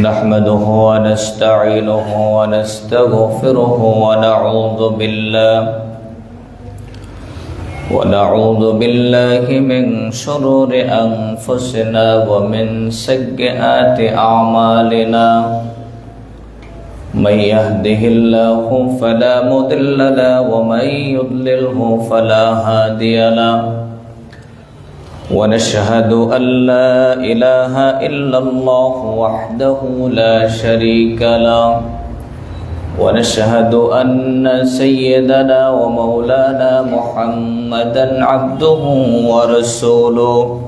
نحمده ونستعينه ونستغفره ونعوذ بالله من شرور أنفسنا ومن سيئات أعمالنا من يهده الله فلا مضل له ومن يضلله فلا هادي له ونشهد أن لا إله إلا الله وحده لا شريك له ونشهد أن سيدنا ومولانا محمدا عبده ورسوله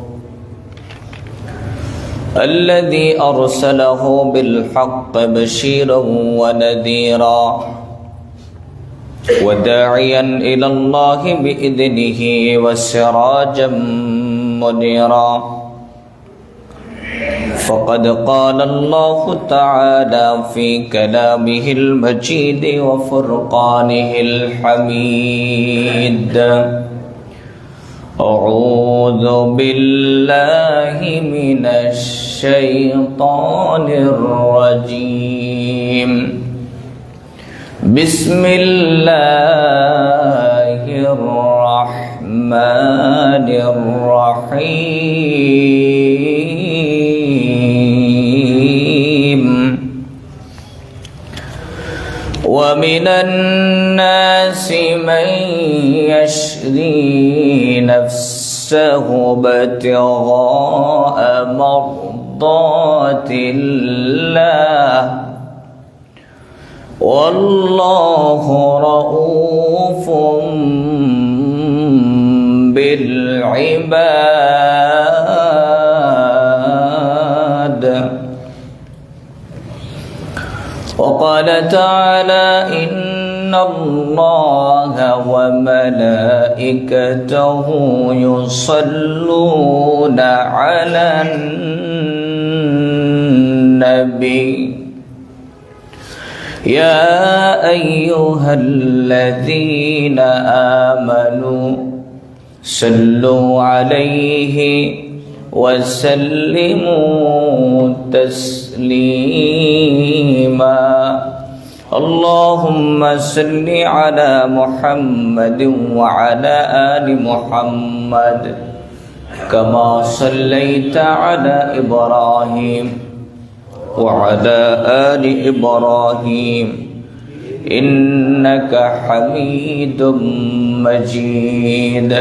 الذي أرسله بالحق بشيرا ونذيرا وداعيا إلى الله بإذنه وسراجا منيرا فقد قال الله تعالى في كلامه المجيد وفرقانه الحميد أعوذ بالله من الشيطان الرجيم بسم الله الرحمن الرحيم ومن الناس من يشري نفسه ابتغاء مرضات الله والله رؤوف بالعباد وقال تعالى إن الله وملائكته يصلون على النبي يا أيها الذين آمنوا صلوا عليه وسلموا تسليما اللهم صل على محمد وعلى آل محمد كما صليت على إبراهيم وعلى آل إبراهيم إنك حميد مجيد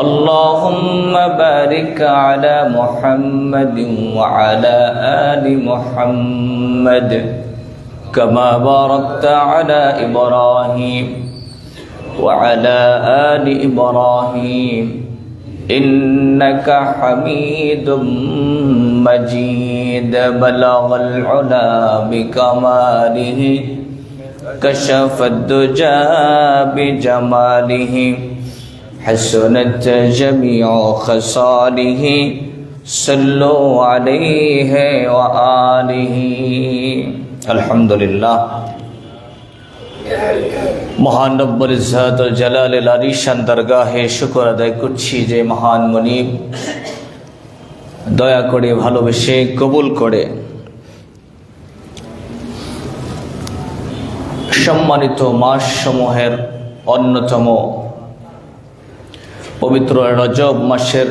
اللهم بارك على محمد وعلى آل محمد كما باركت على إبراهيم وعلى آل إبراهيم إنك حميد مجيد بلغ العلا بكماله كشف الدجى بجماله حسنت جميع خصاله صلوا عليه وآله الحمد لله মহান রব্বুল ইজ্জত ওয়াল জালালের আলিশান দরগাহে শুকর আদায় করছি যে মহান মুনিব দয়া করে ভালোবেসে কবুল করে সম্মানিত মাস সমূহের অন্যতম পবিত্র রজব মাসের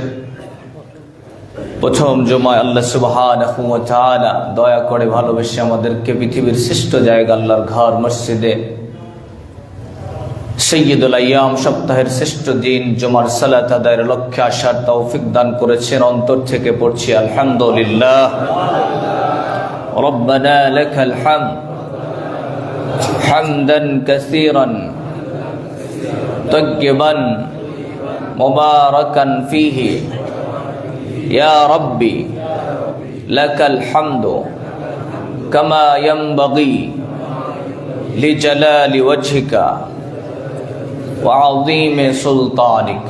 প্রথম জুমায় আল্লাহ সুবহানাহু ওয়া তাআলা দয়া করে ভালোবেসে আমাদেরকে পৃথিবীর শ্রেষ্ঠ জায়গা আল্লাহর ঘর মসজিদে সৈয়দুল আইয়াম সপ্তাহের শ্রেষ্ঠ দিন জুমার সালাত আদায়ের লক্ষ্যে আসার তৌফিক দান করেছেন অন্তর থেকে পড়ছি আলহামদুলিল্লাহ রব্বানা লাকাল হামদ হামদান কাসীরান তাইয়িবান মুবারাকান ফীহি ইয়া রাব্বি লাকাল হামদু কামা ইয়ানবাগি লিজালালি ওয়াজহিকা وعظيم سلطانك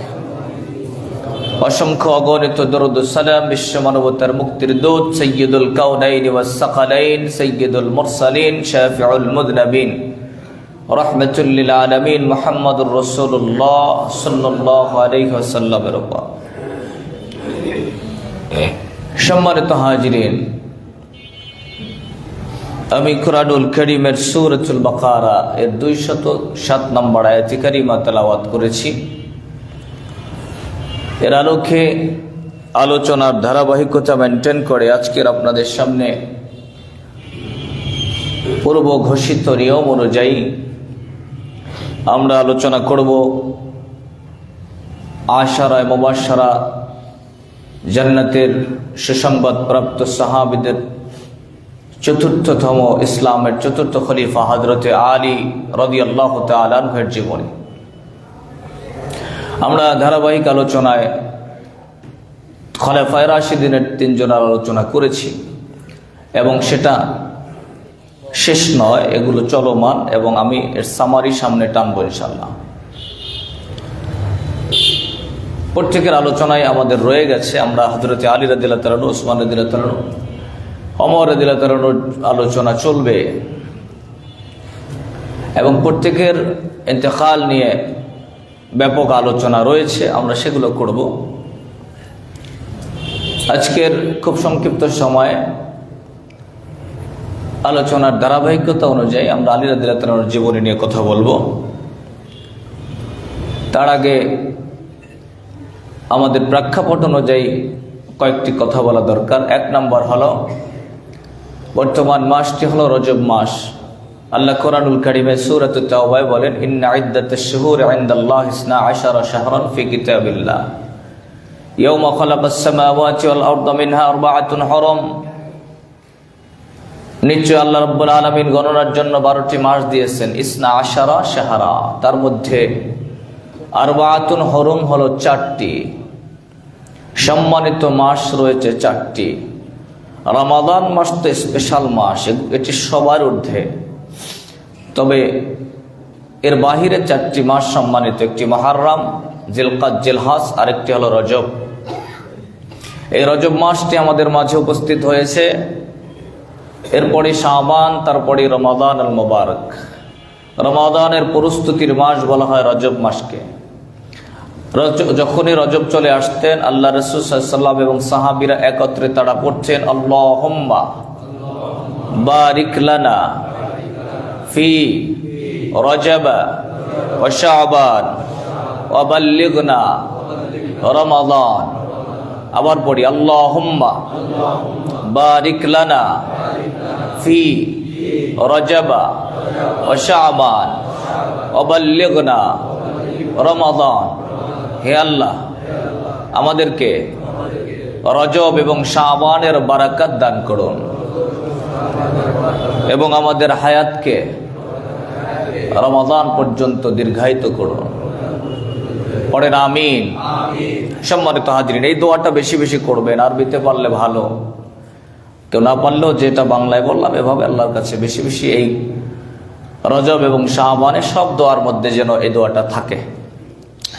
অসংখ্য অগণিত দরুদ ও সালাম বিশ্ব মানবতার মুক্তির দূত সাইয়্যিদুল কাউনাইন ওয়াস সাকালাইন সাইয়্যিদুল মুরসালিন শাফিউল মুযনিবিন রাহমাতুল লিল আলামিন মুহাম্মাদুর রাসূলুল্লাহ সাল্লাল্লাহু আলাইহি ওয়াসাল্লামের উপর। সম্মানিত হাজিরিন, আমি কুরআনুল কারীমের সূরাতুল বাকারা এর 207 নম্বর আয়াত কারীমা তেলাওয়াত করেছি। এর আলোকে আলোচনার ধারাবাহিকতা মেনটেন করে আজকের আপনাদের সামনে পূর্ব ঘোষিত নিয়ম অনুযায়ী আমরা আলোচনা করব আশারায়ে মুবাশশারা জান্নাতের সুসংবাদ প্রাপ্ত সাহাবীদের চতুর্থতম ইসলামের চতুর্থ খলিফা হযরতে আলী রাদিয়াল্লাহু তাআলা আনহুর জীবনী। আমরা ধারাবাহিক আলোচনায় খলিফায়ে রাশিদিনের 3 জনের আলোচনা করেছি এবং সেটা শেষ নয়, এগুলো চলমান এবং আমি এর সামারি সামনে টানবো ইনশাআল্লাহ। প্রত্যেকের আলোচনায় আমাদের রয়ে গেছে আমরা হযরতে আলী রাদিয়াল্লাহু তাআলা, ওসমান রাদিয়াল্লাহু তাআলা, ওমর রাদিয়াল্লাহু তাআলার আলোচনা চলবে এবং প্রত্যেকের ইন্তেকাল নিয়ে ব্যাপক আলোচনা রয়েছে, আমরা সেগুলো করব। আজকের খুব সংক্ষিপ্ত সময়ে আলোচনার ধারাবাহিকতা অনুযায়ী আমরা আলী রাদিয়াল্লাহু তাআলার জীবনী নিয়ে কথা বলবো। তার আগে আমাদের প্রেক্ষাপট অনুযায়ী কয়েকটি কথা বলা দরকার। 1 নম্বর হলো বর্তমান মাসটি হলো রজব মাস। আল্লাহ কোরআনুল কারীমে সূরাতুত তাওবায় বলেন, ইন্না ইদ্দাতাশ শুহুরি ইনদাল্লাহি 12 শাহরান ফি কিতাবিল্লাহ ইয়াওমা খালাকাস সামাওয়াতি ওয়াল আরদা মিনহা আরবাআতুন হুরুম। নিশ্চয় আল্লাহ রাব্বুল আলামিন গণনার জন্য 12টি মাস দিয়েছেন, 12 শাহরা, তার মধ্যে আরবাআতুন হুরুম হলো 4টি সম্মানিত মাস রয়েছে, 4টি। রমাদান মাস তো স্পেশাল মাস, এটি সবার ঊর্ধ্বে, তবে এর বাহিরে 4টি মাস সম্মানিত, একটি মুহররম, জিলকাদ, জিলহজ, আরেকটি হলো রজব। এই রজব মাসটি আমাদের মাঝে উপস্থিত হয়েছে, এরপরে শাবান, তারপরে রমাদান আল মুবারক। রমাদানের প্রস্তুতির মাস বলা হয় রজব মাসকে। যখনই রজব চলে আসতেন আল্লাহ রাসূল সাল্লাল্লাহু আলাইহি ওয়াসাল্লাম এবং সাহাবীরা একত্রে তারা পড়তেন, আল্লাহুম্মা বারিক লানা ফি রজব ওয়া শাবান ওয়া বাল্লিগনা রমাদান। আবার পড়ি, আল্লাহুম্মা বারিক লানা ফি রজব ওয়া শাবান ওয়া বাল্লিগনা রমাদান। হে আল্লাহ, আমাদেরকে রজব এবং শাবানের বারাকাত দান করুন এবং আমাদের হায়াতকে রমাদান পর্যন্ত দীর্ঘায়িত করুন। পড়েন আমিন। সম্মানিত হাজিরিন, এই দোয়াটা বেশি বেশি করবেন, আরবিতে পারলে ভালো, কেউ না পারলেও যেটা বাংলায় বললাম এভাবে আল্লাহর কাছে বেশি বেশি এই রজব এবং শাবানের সব দোয়ার মধ্যে যেন এই দোয়াটা থাকে।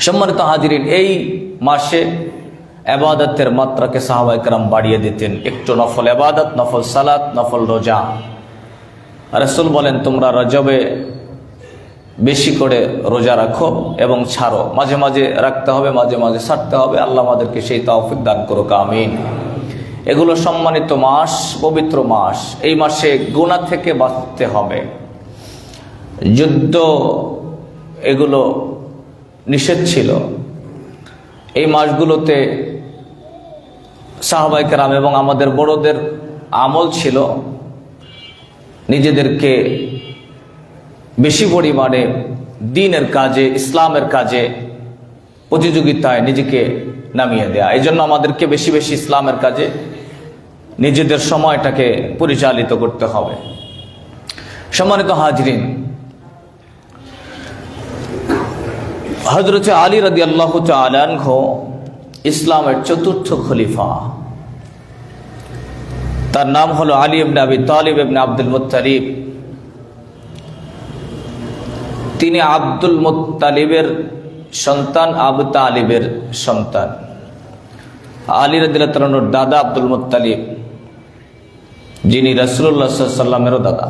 সম্মানিত হাজিরিন, এই মাসে ইবাদতের মাত্রাকে সাহাবায়ে কেরাম বাড়িয়ে দিতেন। একটু নফল ইবাদত, নফল সালাত, নফল রোজা। রাসূল বলেন, তোমরা রজবে বেশি করে রোজা রাখো এবং ছাড়ো, মাঝে মাঝে রাখতে হবে, মাঝে মাঝে ছাড়তে হবে। আল্লাহ আমাদেরকে সেই তৌফিক দান করুক, আমিন। এগুলো সম্মানিত মাস, পবিত্র মাস। এই মাসে গুনাহ থেকে বাঁচতে হবে, যুদ্ধ এগুলো নিষেধ ছিল। এই মাসগুলোতে সাহাবায়ে কেরাম এবং আমাদের বড়দের আমল ছিল নিজেদেরকে বেশি পরিমাণে দ্বীনের কাজে, ইসলামের কাজে, প্রতিযোগিতায় নিজেকে নামিয়ে দেয়া। এই জন্য আমাদেরকে বেশি বেশি ইসলামের কাজে নিজেদের সময়টাকে পরিচালিত করতে হবে। সম্মানিত হাজিরিন, হযরতে আলী রাদিয়াল্লাহু তাআলা আনহু ইসলামের চতুর্থ খলিফা। তার নাম হলো আলী ইবনে আবি তালিব ইবনে আব্দুল মুত্তালিব। তিনি আব্দুল মুত্তালিবের সন্তান, আবু তালিবের সন্তান। আলী রাদিয়াল্লাহু তাআলার দাদা আব্দুল মুত্তালিব, যিনি রাসূলুল্লাহ সাল্লাল্লাহু আলাইহি ওয়াসাল্লামের দাদা।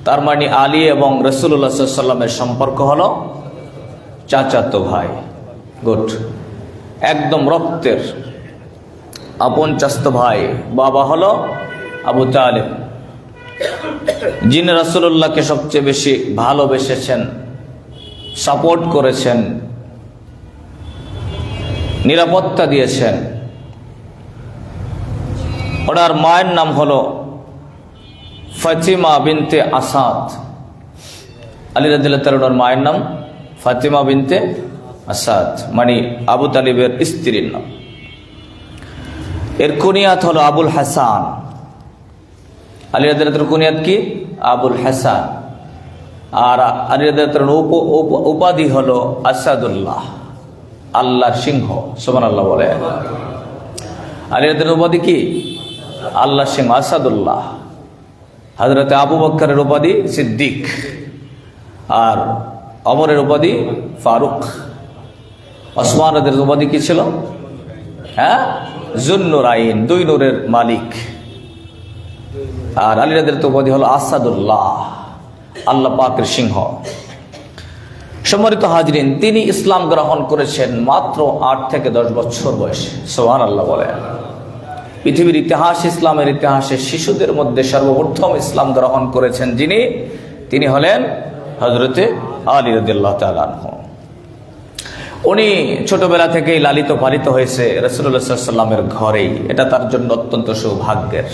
তার মানে আলী এবং রাসূলুল্লাহ সাল্লাল্লাহু আলাইহি ওয়াসাল্লামের সম্পর্ক হলো চাচাতো ভাই। গুড, একদম রক্তের আপন চাচাতো ভাই। বাবা হলো আবু তালিব যিনি রাসূলুল্লাহকে সবচেয়ে বেশি ভালোবেসেছেন, সাপোর্ট করেছেন, নিরাপত্তা দিয়েছেন, ওনার মায়ের নাম হলো ফাতিমা বিনতে আসাদ। আলী রাদিয়াল্লাহু তাআলা ওনার মায়ের নাম ফাতিমা বিনতে আসাদ, মানে আবু তালিবের স্ত্রীর নাম। এর কুনিয়াত হলো আবুল হাসান। আলী রাদিয়াল্লাহু তাআলার কুনিয়াত কি? আবুল হাসান। আর আলী রাদিয়াল্লাহু তাআলার উপাধি হলো আসাদুল্লাহ, আল্লাহর সিংহ। সুবহানাল্লাহ বলে। আলী রাদিয়াল্লাহু তাআলার উপাধি কি? আল্লাহর সিংহ, আসাদুল্লাহ। হযরতে আবু বকরের উপাধি সিদ্দিক, আর ওমরের উপাধি ফারুক। ওসমান রাদিয়াল্লাহু উপাধি কি ছিল? যুন্নুরাইন, দুই নূরের মালিক। আর আলী রাদিয়াল্লাহু উপাধি হলো আসাদুল্লাহ, আল্লাহ পাকের সিংহ। সম্মানিত হাজরিন, তিনি ইসলাম গ্রহণ করেছেন মাত্র 8 থেকে 10 বছর বয়সে। সুবহানাল্লাহ বলে। পৃথিবীর ইতিহাস, ইসলামের ইতিহাসে শিশুদের মধ্যে সর্বপ্রথম ইসলাম গ্রহণ করেছেন যিনি, তিনি হলেন হযরতে আলী রাদিয়াল্লাহু তাআলা আনহু। উনি ছোটবেলা থেকেই লালিত পালিত হয়েছে রাসূলুল্লাহ সাল্লাল্লাহু আলাইহি ওয়াসাল্লামের ঘরেই। এটা তার জন্য অত্যন্ত সৌভাগ্যের।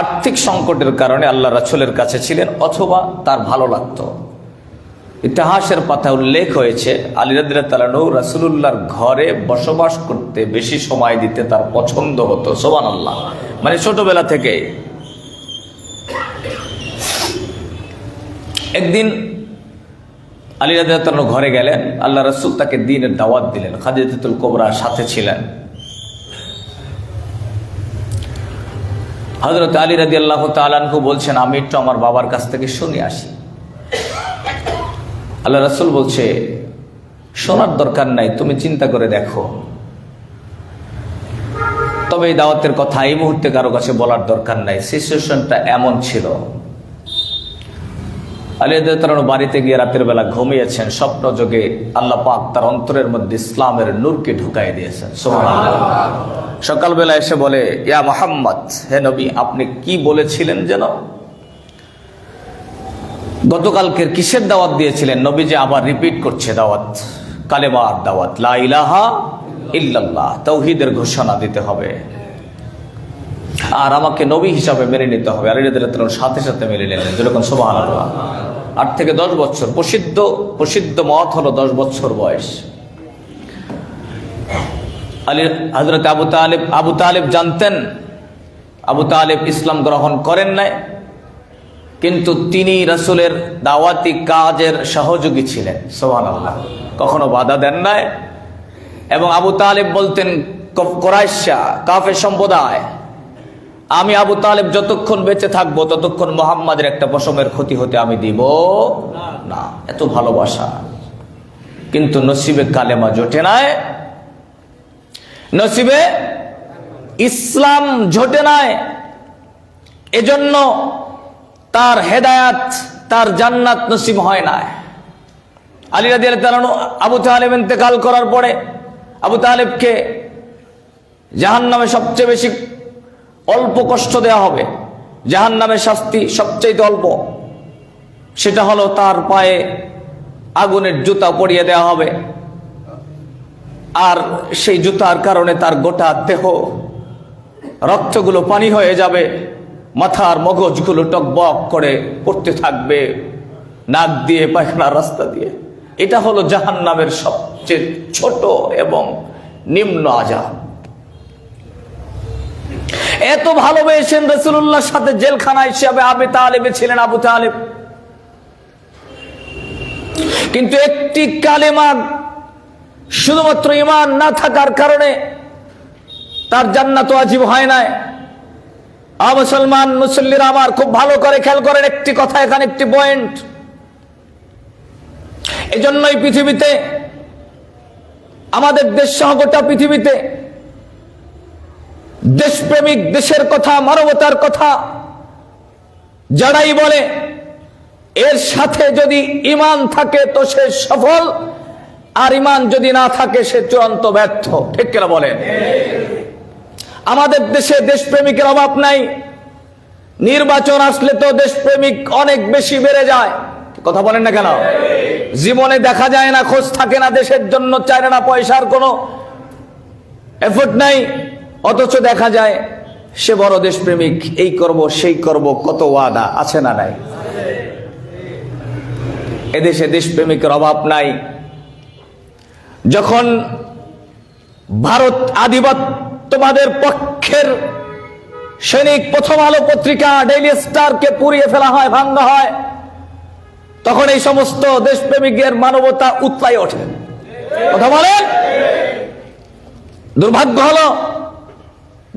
আর্থিক সংকটের কারণে আল্লাহ রাসূলের কাছে ছিলেন, অথবা তার ভালো লাগতো। ইতিহাসের পাতায় উল্লেখ হয়েছে আলী রাদিয়াল্লাহু তাআলা রাসূলুল্লাহর ঘরে বসবাস করতে বেশি সময় দিতে তার পছন্দ হতো। সুবহানাল্লাহ, মানে ছোটবেলা থেকে। একদিন আলী রাদিয়াল্লাহু তাআলা ঘরে গেলেন, আল্লাহ রাসূল তাকে দ্বীনের দাওয়াত দিলেন। খাদিজাতুল কুবরা সাথে ছিলেন। হযরত আলী রাদিয়াল্লাহু তাআলা আনহু বলছেন, আমি একটু আমার বাবার কাছ থেকে শুনে আসি। আল্লাহ রাসূল বলছে, শোনার দরকার নাই, তুমি চিন্তা করে দেখো। তবে এই দাওয়াতের কথা এই মুহূর্তে কারো কাছে বলার দরকার নাই, সিচুয়েশনটা এমন ছিল। আলী রাদিয়াল্লাহু তাআলা বাড়িতে গিয়ে রাতের বেলা ঘুমিয়েছেন। স্বপ্ন যোগে আল্লাহ পাক তার অন্তরের মধ্যে ইসলামের নূরকে ঢুকাই দিয়েছেন। সুবহানাল্লাহ। সকালবেলা এসে বলে, ইয়া মুহাম্মদ, হে নবী, আপনি কি বলেছিলেন যেন? গতকালকের কিসের দাওয়াত দিয়েছিলেন? নবী যে আবার রিপিট করছে দাওয়াত, কালেমার দাওয়াত, লা ইলাহা ইল্লাল্লাহ, তাওহীদের ঘোষণা দিতে হবে, আর আমাকে নবী হিসাবে মেনে নিতে হবে। আলী রাদিয়াল্লাহু তাআলার সাথে সাথে মেনে নিলেন। যেরকম সুবহানাল্লাহ। 8 থেকে 10 বছর, প্রসিদ্ধ মত হলো 10 বছর বয়স। হযরত আবু তালিব জানতেন, আবু তালিব ইসলাম গ্রহণ করেন নাই, কিন্তু তিনি রাসূলের দাওয়াতি কাজের সহযোগী ছিলেন। সুবহানাল্লাহ, কখনো বাধা দেন নাই। এবং আবু তালিব বলতেন, কুরাইশা, কাফের সম্প্রদায়, আমি আবু তালিব যতক্ষণ বেঁচে থাকবো ততক্ষণ মুহাম্মাদের একটা পশমের ক্ষতি হতে আমি দিব না। এত ভালোবাসা। কিন্তু নসিবে কালেমা জোটে নাই, নসিবে ইসলাম জোটে নাই। এজন্য তার হেদায়াত, তার জান্নাত নসিব হয় না। আলী রাদিয়াল্লাহু তাআলা আবু তালিব ইন্তেকাল করার পরে আবু তালিবকে জাহান্নামে সবচেয়ে বেশি অল্প কষ্ট দেওয়া হবে, জাহান্নামের শাস্তি সবচেয়ে অল্প, সেটা হলো তার পায়ে আগুনের জুতা পরিয়ে দেওয়া হবে। আর সেই জুতার কারণে তার গোটা দেহ রক্তগুলো পানি হয়ে যাবে, মাথার মগজগুলো টকবক করে পড়তে থাকবে নাক দিয়ে, পায়খানার রাস্তা দিয়ে। এটা হলো জাহান্নামের সবচেয়ে ছোট এবং নিম্ন আযাব। এত ভালোবেসেন রাসূলুল্লাহর সাথে জেলখানা হিসেবে আবু তালিব ছিলেন আবু তালিব। কিন্তু একটি কালেমা, শুধুমাত্র ঈমান না থাকার কারণে তার জান্নাত ওয়াজিব হয় না। মুসলমান মুসল্লিরা আমার খুব ভালো করে খেয়াল করেন একটি কথা, এখানে একটি পয়েন্ট। এজন্যই পৃথিবীতে, আমাদের দেশ সহ গোটা পৃথিবীতে দেশপ্রেমিক, দেশের কথা, মানবতার কথা যারাই বলে, এর সাথে যদি ঈমান থাকে তো সে সফল, আর ঈমান যদি না থাকে সে চূড়ান্ত ব্যর্থ। ঠিক কিনা বলেন? আমাদের দেশে দেশপ্রেমিকের অভাব নাই, নির্বাচন আসলে তো দেশপ্রেমিক অনেক বেশি বেড়ে যায়। কথা বলেন না কেন? জীবনে দেখা যায় না, খোঁজ থাকে না, দেশের জন্য চায় না, পয়সার কোনো এফোর্ট নাই, অথচ দেখা যায় সে বড় দেশপ্রেমিক, এই করব সেই করব, কত ওয়াদা আছে না নাই? এদেশে দেশপ্রেমিকের অভাব নাই। যখন ভারত আধিপত্যবাদের পক্ষের সৈনিক প্রথম আলো পত্রিকা, ডেইলি স্টারকে পুড়িয়ে ফেলা হয়, ভাঙ্গা হয়, তখন এই সমস্ত দেশপ্রেমিকের মানবতা উতলাই ওঠে। কথা বলেন? দুর্ভাগ্য হলো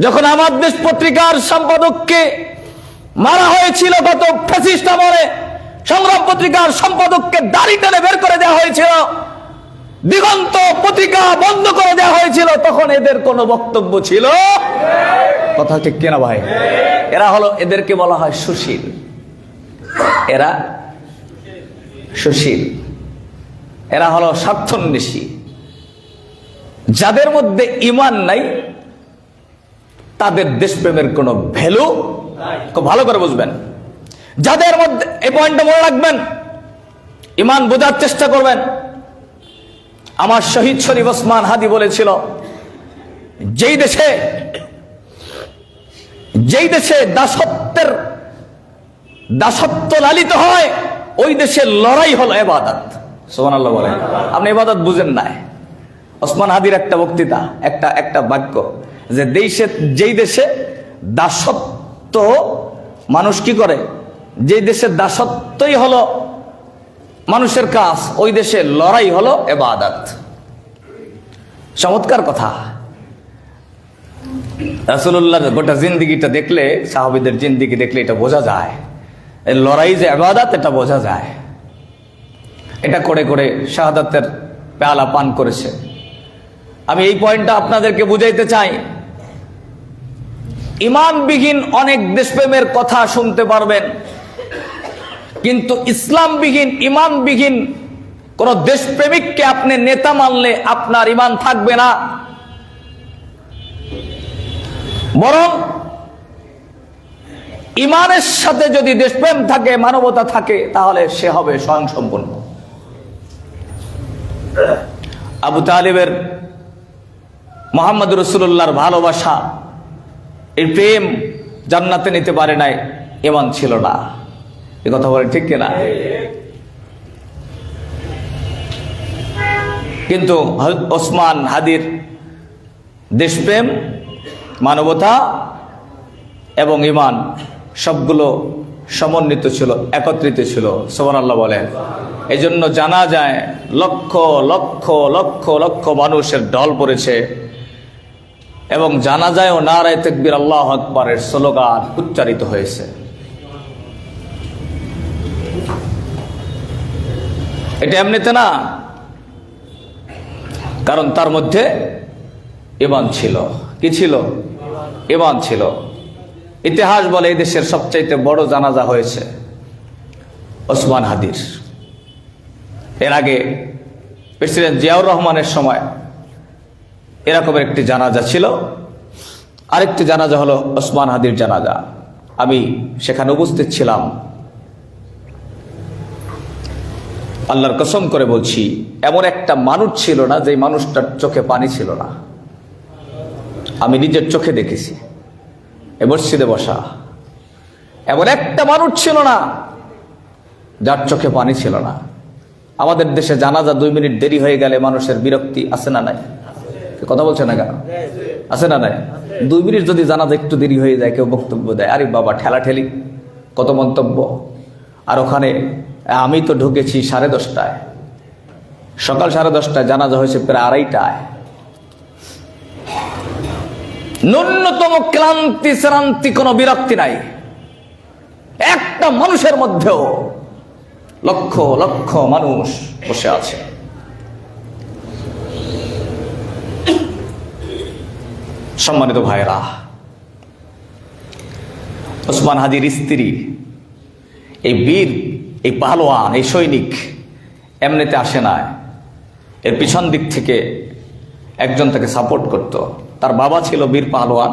যখন আমার দেশ পত্রিকার সম্পাদককে মারা হয়েছিল, কত ফ্যাসিস্ট আমলে সংগ্রাম পত্রিকার সম্পাদককে দাড়ি টেনে বের করে দেওয়া হয়েছিল, দিগন্ত পত্রিকা বন্ধ করে দেওয়া হয়েছিল, তখন এদের কোনো বক্তব্য ছিল? কথা ঠিক কিনা ভাই? এরা হলো, এদেরকে বলা হয় সুশীল। এরা সুশীল, এরা হলো স্বার্থন্বেষী। যাদের মধ্যে ঈমান নাই তাদের দেশপ্রেমের কোনো ভ্যালু, খুব ভালো করে বুঝবেন। যাদের মধ্যে, এই পয়েন্টটা মনে রাখবেন, ঈমান বোঝার চেষ্টা করবেন। আমার শহীদ শরীফ ওসমান হাদি বলেছিল, যেই দেশে দাসত্ব লালিত হয়, ওই দেশের লড়াই হলো ইবাদত। সুবহানাল্লাহ বলেন। আপনি ইবাদত বুঝেন না। ওসমান হাদির একটা বক্তৃতা, একটা বাক্য, যে যেই দেশে দাসত্ব মানুষ কি করে, যেই দেশে দাসত্বই হলো মানুষের কাজ, ওই দেশে লড়াই হলো ইবাদত। চমৎকার কথা। রাসূলুল্লাহর গোটা জিন্দেগিটা দেখলে, সাহাবীদের জিন্দেগি দেখলে এটা বোঝা যায়, এই লড়াই যে ইবাদত, এটা বোঝা যায়। এটা করে করে শাহাদাতের পেয়ালা পান করেছে। আমি এই পয়েন্টটা আপনাদেরকে বুঝাইতে চাই। ঈমানবিহীন অনেক দেশপ্রেমের কথা শুনতে পারবেন, কিন্তু ইসলামবিহীন, ঈমানবিহীন কোন দেশপ্রেমিককে আপনি নেতা মানলে আপনার ঈমান থাকবে না, বরং ঈমানের সাথে যদি দেশপ্রেম থাকে, মানবতা থাকে, তাহলে সে হবে স্বয়ংসম্পূর্ণ। আবু তালিবের মুহাম্মদ রাসূলুল্লাহর ভালোবাসা, এই প্রেম জান্নাতে নিতে পারে নাই, ঈমান ছিল না। এই কথা বলে ঠিক কিনা? কিন্তু ওসমান হাদির দেশপ্রেম, মানবতা এবং ঈমান সবগুলো সমন্বিত ছিল, একত্রিত ছিল। সুবহানাল্লাহ বলেন। এই জন্য জানা যায় লক্ষ লক্ষ লক্ষ লক্ষ মানুষের ঢল পড়েছে, এবং জানা যায় ও নারায়ে তাকবীর আল্লাহু আকবারের স্লোগান উচ্চারিত হয়েছে। এটা এমনিতে না, কারণ তার মধ্যে ঈমান ছিল। কি ছিল? ঈমান ছিল। ইতিহাস বলে এই দেশের সবচাইতে বড় জানাজা হয়েছে ওসমান হাদির। এর আগে প্রেসিডেন্ট জিয়াউর রহমানের সময় এরকমের একটি জানাজা ছিল, আরেকটি জানাজা হলো ওসমান হাদির জানাজা। আমি সেখানে উপস্থিত ছিলাম। আল্লাহর কসম করে বলছি, এমন একটা মানুষ ছিল না যে মানুষটার চোখে পানি ছিল না। আমি নিজের চোখে দেখেছি, এ মসজিদে বসা। এমন একটা মানুষ ছিল না যার চোখে পানি ছিল না। আমাদের দেশে জানাজা 2 মিনিট দেরি হয়ে গেলে মানুষের বিরক্তি আছে না নাই? কথা বলছে না কেন? আছে না নাই? 2 মিনিট যদি জানাজা একটু দেরি হয়ে যায়, কেউ বক্তব্য দেয়, আরে বাবা ঠেলাঠেলি, কত মন্তব্য। আর ওখানে আমি তো ঢুকেছি 10:30টায়, সকাল 10:30টায়, জানাজা হয়েছে প্রায় 2:30টায়। ন্যূনতম ক্লান্তি শ্রান্তি, কোনো বিরক্তি নাই একটা মানুষের মধ্যেও। লক্ষ লক্ষ মানুষ বসে আছে। সম্মানিত ভাইরা, ওসমান হাদির স্ত্রী, এই বীর, এই পাহলোয়ান, এই সৈনিক এমনিতে আসে না। এর পিছন দিক থেকে একজন তাকে সাপোর্ট করত। তার বাবা ছিল বীর পাহলোয়ান,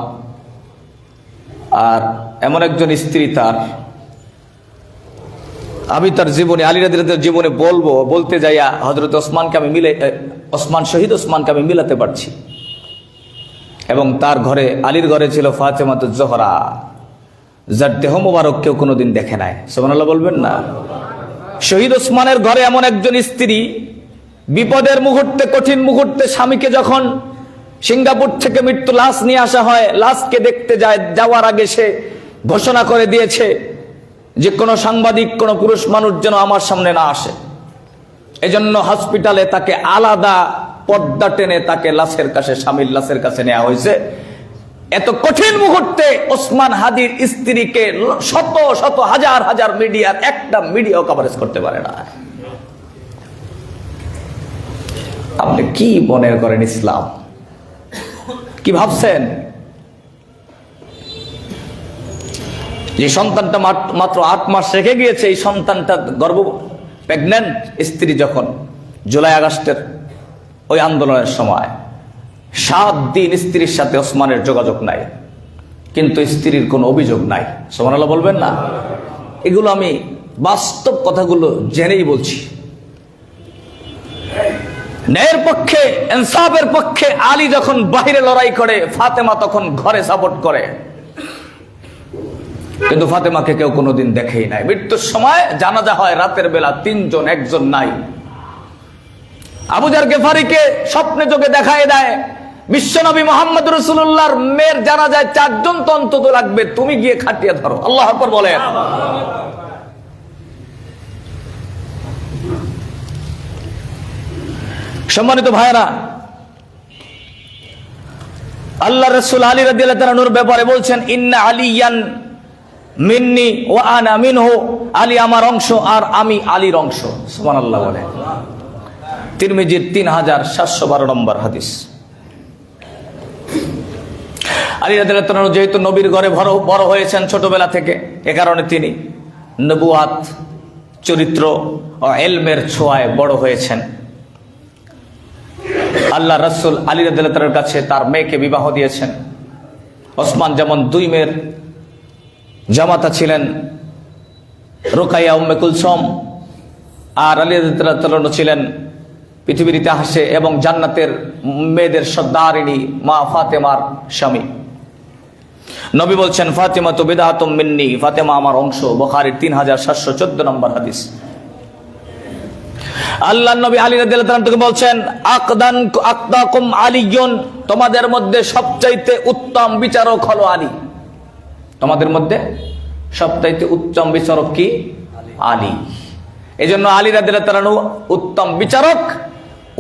আর এমন একজন স্ত্রী তার, আমি তার জীবনে, আলী রাদিয়াল্লাহু জীবনে বলতে যাইয়া হযরত শহীদ ওসমানকে আমি মিলাতে পারছি। এবং তার ঘরে, আলীর ঘরে ছিল ফাতেমাতুজ জোহরা, যার দেহ মোবারক কেউ কোনোদিন দেখে নাই। সুবহানাল্লাহ বলবেন না? শহীদ ওসমানের ঘরে এমন একজন স্ত্রী, বিপদের মুহূর্তে, কঠিন মুহূর্তে স্বামীকে যখন সিঙ্গাপুর থেকে মৃত্যু লাশ নিয়ে আসা হয়, লাশকে দেখতে যাওয়ার আগে সে ঘোষণা করে দিয়েছে যে কোনো সাংবাদিক, কোনো পুরুষ মানুষ যেন আমার সামনে না আসে। এজন্য হসপিটালে তাকে আলাদা পর্দা টেনে তাকে লাশের কাছে, স্বামীর লাশের কাছে নেওয়া হয়েছে। এত কঠিন মুহূর্তে ওসমান হাদির স্ত্রীকে শত শত হাজার হাজার মিডিয়ার একটা মিডিয়াও কভারেজ করতে পারে না। আপনি কি মনে করেন ইসলাম? কি ভাবছেন? যে সন্তানটা মাত্র 8 মাস রেখে গিয়েছে, এই সন্তানটা প্রেগন্যান্ট স্ত্রী যখন জুলাই আগস্টের ওই আন্দোলনের সময় 7 দিন স্ত্রীর সাথে ওসমানের যোগাযোগ নাই, কিন্তু স্ত্রীর কোনো অভিযোগ নাই। সুবহানাল্লাহ বলবেন না? এগুলো আমি বাস্তব কথাগুলো জেনেই বলছি। ন্যায়ের পক্ষে, ইনসাফের পক্ষে আলী যখন বাইরে লড়াই করে, ফাতেমা তখন ঘরে সাপোর্ট করে। কিন্তু ফাতেমাকে কেউ কোনোদিন দেখেই নাই। মৃত্যুর সময় জানাজা হয় রাতের বেলা, 3 জন, একজন নাই। আবু যার গেফারিকে স্বপ্নে যোগে দেখায় দেয়, বিশ্বনবী মুহাম্মদ রাসূলুল্লাহর মেয়ের জানাজায় 4 জন তো অন্তত লাগবে, তুমি গিয়ে খাটিয়ে ধরো। আল্লাহু আকবার বলেন। সম্মানিত ভাইরা, আল্লাহ রাসূল আলী রাদিয়াল্লাহু তাআলা নূর ব্যাপারে বলছেন, ইন্না আলিয়ান মিন্নি ওয়া আনা মিনহু, আলী আমার অংশ আর আমি আলীর অংশ। সুবহানাল্লাহ বলেন। তিরমিজির 3712 নম্বর হাদিস। আলী রাদিয়াল্লাহু তাআলা যেহেতু নবীর ঘরে বড় হয়েছেন ছোটবেলা থেকে, এ কারণে তিনি নবুয়াত, চরিত্র ও ইলমের ছোঁয়ায় বড় হয়েছেন। আল্লাহ রাসূল আলী রাদিয়াল্লাহু তাআলার কাছে তার মেয়েকে বিবাহ দিয়েছেন। ওসমান যেমন 2 মেয়ের জামাতা ছিলেন, রুকাইয়া উম্মে কুলসুম, আর আলী রাদিয়াল্লাহু তাআলা ছিলেন পৃথিবীর ইতিহাসে এবং জান্নাতের মেয়েদের সর্দারিনী মা ফাতেমার স্বামী। নবী বলছেন, ফাতেমা তো বিদআতুম মিন্নি, ফাতেমা আমার অংশ। বুখারীর 3714 নম্বর হাদিস। আল্লাহর নবী আলী রাদিয়াল্লাহু তাআলা বলছেন, আকদাকুম আলিয়ুন, তোমাদের মধ্যে সবচাইতে উত্তম বিচারক হলো আলী। তোমাদের মধ্যে সবচাইতে উত্তম বিচারক কি? আলী। এজন্য আলী রাদিয়াল্লাহু তাআলা উত্তম বিচারক,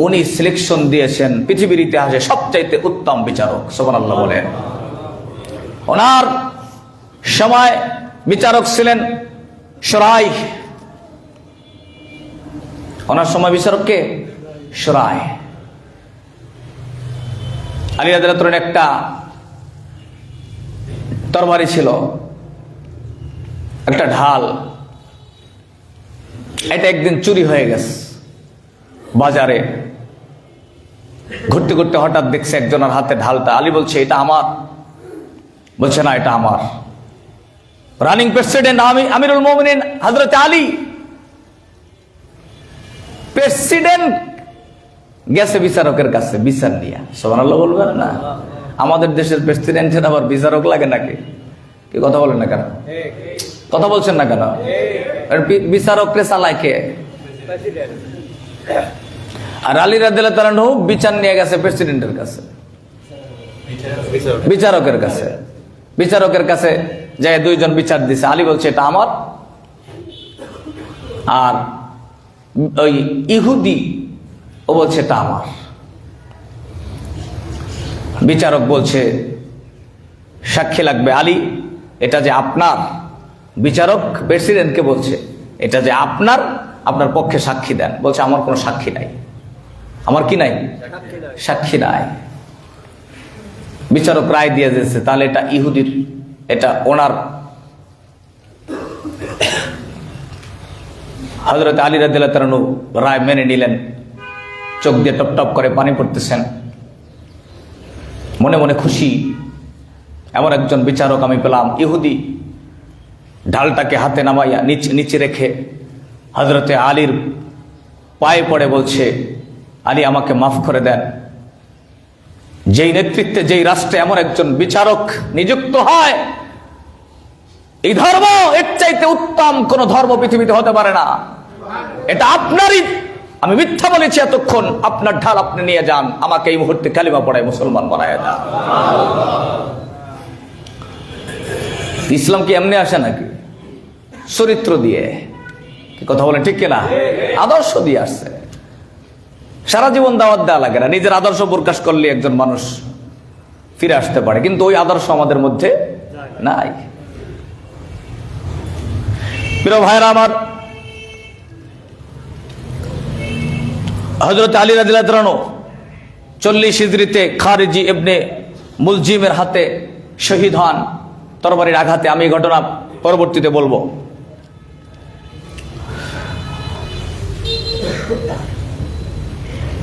উনি সিলেকশন দিয়েছেন পৃথিবীর ইতিহাসে সবচাইতে উত্তম বিচারক। সুবহানাল্লাহ বলেন। ওনার সময় বিচারক ছিলেন শুরাই। ওনার সময় বিচারক কে? শুরাই। আলী রাদিয়াল্লাহু তাআলার একটা তরবারি ছিল, একটা ঢাল। এটা একদিন চুরি হয়ে গেছে বাজারে। ঘুরতে ঘুরতে হঠাৎ দেখছে একজনের হাতে ঢালটা। আলী বলছে, এটা আমার। বলছে, না, এটা আমার। রানিং প্রেসিডেন্ট আমিরুল মুমিনিন হযরত আলী, প্রেসিডেন্ট গেছে বিচারকের কাছে বিচার নিয়ে। সুবহানাল্লাহ বলবেন না? আমাদের দেশের প্রেসিডেন্টের আবার বিচারক লাগে নাকি? কি কথা বলেন না কেন? কথা বলছেন না কেন? বিচারককে চালায় কে? আর আলী রাদিয়াল্লাহু তাআলা বিচার নিয়ে গেছে প্রেসিডেন্টের কাছে, বিচারকের কাছে। বিচারকের কাছে যায় 2 জন বিচার দিছে। আলী বলছে, এটা আমার। আর ওই ইহুদি ও বলছে, এটা আমার। বিচারক বলছে, সাক্ষী লাগবে। আলী, এটা যে আপনার। বিচারক প্রেসিডেন্টকে বলছে, এটা যে আপনার, আপনার পক্ষে সাক্ষী দেন। বলছে, আমার কোনো সাক্ষী নাই। আমার কি নাই? সাক্ষী নাই। বিচারক রায় দিয়ে দিয়েছে, তাহলে এটা ইহুদির, এটা ওনার। হযরত আলী রাদিয়াল্লাহু তাআলা রায় মেনে নিলেন। চোখ দিয়ে টপ টপ করে পানি পড়তেছেন, মনে মনে খুশি। এমন একজন বিচারক আমি পেলাম, ইহুদি, ঢালটাকে হাতে নামাইয়া নিচে রেখে হযরতে আলীর পায়ে পড়ে বলছে, আলী আমাকে মাফ করে দেন। যেই নেতৃত্বে, যেই রাষ্ট্রে এমন একজন বিচারক নিযুক্ত হয়, এই ধর্ম এর চাইতে উত্তম কোন ধর্ম পৃথিবীতে হতে পারে না। এটা আপনারই, আমি মিথ্যা বলেছি এতক্ষণ, আপনার ঢাল আপনি নিয়ে যান, আমাকে এই মুহূর্তে কালিমা পড়ায় মুসলমান বানায় দেন। ইসলাম কি এমনি আসে নাকি? চরিত্র দিয়ে, কি কথা বলেন ঠিক কিনা? আদর্শ দিয়ে আসছে। সারা জীবন দাওয়াত দেওয়া লাগে না, নিজের আদর্শ প্রকাশ করলে একজন মানুষ ফিরে আসতে পারে, কিন্তু ওই আদর্শ আমাদের মধ্যে নাই। প্রিয় ভাইরা আমার, হযরত আলী রাদিয়াল্লাহু আনহু 40 হিজরিতে খারিজি ইবনে মুলজিমের হাতে শহীদ হন তরবারির আঘাতে। আমি ঘটনা পরবর্তীতে বলবো।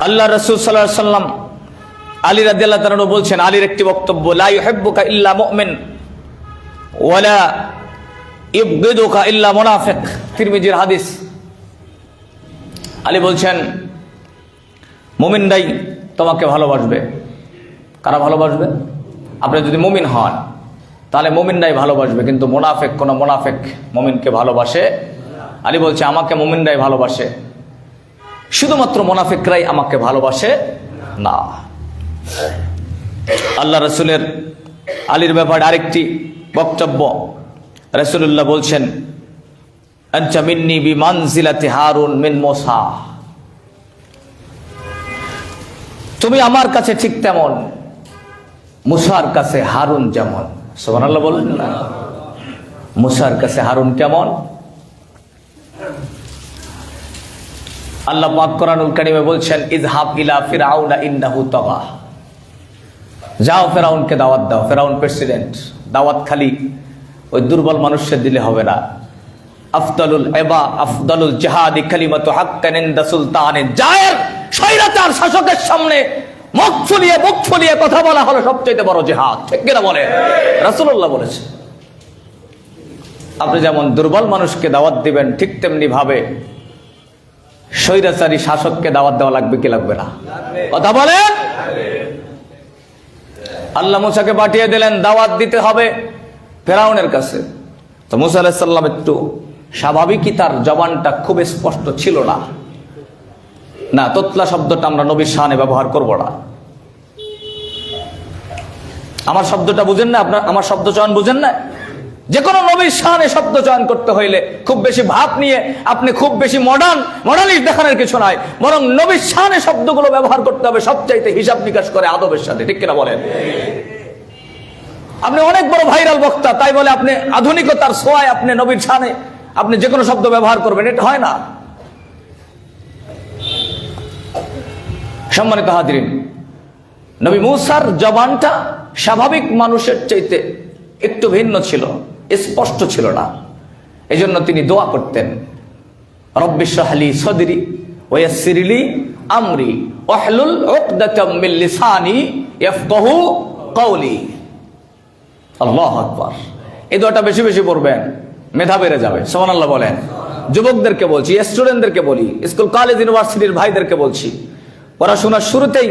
আল্লাহ রাসূল সাল্লাল্লাহু আলাইহি ওয়াসাল্লাম আলী রাদিয়াল্লাহু আনহু বলছেন, আলীর একটি বক্তব্য, লা ইউহিব্বুকা ইল্লা মুমিন ওয়ালা ইবগিদুকা ইল্লা মুনাফিক, তিরমিজির হাদিস। আলী বলছেন, মুমিনরাই তোমাকে ভালোবাসবে। কারা ভালোবাসবে? আপনি যদি মুমিন হন তাহলে মুমিনরাই ভালোবাসবে, কিন্তু মুনাফিক, কোন মুনাফিক মুমিনকে ভালোবাসে? আলী বলছে, আমাকে মুমিনরাই ভালোবাসে, শুধুমাত্র মুনাফিকরাই আমাকে ভালোবাসে না। আল্লাহ রাসূলের আলীর ব্যাপারে আরেকটি বক্তব্য, রাসূলুল্লাহ বলছেন, আনতা মিন্নি বিমানজিলাতি হারুন মিন মূসা, তুমি আমার কাছে ঠিক তেমন মুসার কাছে হারুন যেমন। সুবহানাল্লাহ বলেন না? মুসার কাছে হারুন কেমন? আল্লাহ পাক কোরআনুল কারীমে বলছেন, ইযহাব ইলা ফিরআউনা ইন্নাহু তাগা, যাও ফেরাউনকে দাওয়াত দাও। ফেরাউন প্রেসিডেন্ট, দাওয়াত খালি ওই দুর্বল মানুষের দিলে হবে না। আফদালুল জিহাদি কালিমাতু হাক্কান ইনদা সুলতানিন জায়ের, স্বৈরাচার শাসকের সামনে মুখ ফুলিয়ে কথা বলা হলো সবচেয়ে বড় জিহাদ। ঠিক কিনা বলেন? রাসূলুল্লাহ বলেছে। আপনি যেমন দুর্বল মানুষকে দাওয়াত দিবেন, ঠিক তেমনি ভাবে স্বৈরাচারী শাসককে দাওয়াত দেওয়া লাগবে কি লাগবে না? কথা বলেন। আল্লাহ মুসাকে পাঠিয়ে দিলেন, দাওয়াত দিতে হবে ফেরাউনের কাছে। তো মুসা আলাইহিস সালাম একটু স্বাভাবিকই তার জবানটা খুব স্পষ্ট ছিল না। না, তোতলা শব্দটা আমরা নবীর শানে ব্যবহার করব না। আমার শব্দটা বুঝেন না? আপনার আমার শব্দ চয়ন বুঝেন না? যে কোনো নবীর শানে শব্দ চয়ন করতে হইলে খুব বেশি ভাব নিয়ে, আপনি খুব বেশি মডার্নিস্ট দেখানোর কিছু নাই, বরং নবীর শানে শব্দগুলো ব্যবহার করতে হবে সবচাইতে হিসাব নিকাশ করে, আদবের সাথে। ঠিক কিনা বলেন? আপনি অনেক বড় ভাইরাল বক্তা, তাই বলে আপনি আধুনিকতার ছোঁয়ায় আপনি নবীর শানে আপনি যে কোনো শব্দ ব্যবহার করবেন, এটা হয় না। সম্মানিত হাজিরিন, নবী মূসার জবানটা স্বাভাবিক মানুষের চাইতে একটু ভিন্ন ছিল, স্পষ্ট ছিল না। এজন্য তিনি দোয়া করতেন, রব্বি ইশরাহ লি সাদরি ওয়া ইয়াসসির লি আমরি ওয়াহলুল উকদাতাম মিন লিসানি ইয়াফকাহু কওলি। আল্লাহু আকবার। এই দোয়াটা বেশি বেশি পড়বেন, মেধা বেড়ে যাবে। সুবহানাল্লাহ বলেন। যুবকদেরকে বলছি, স্টুডেন্টদেরকে বলি, স্কুল কলেজ ইউনিভার্সিটির ভাইদেরকে বলছি, পড়াশোনার শুরুতেই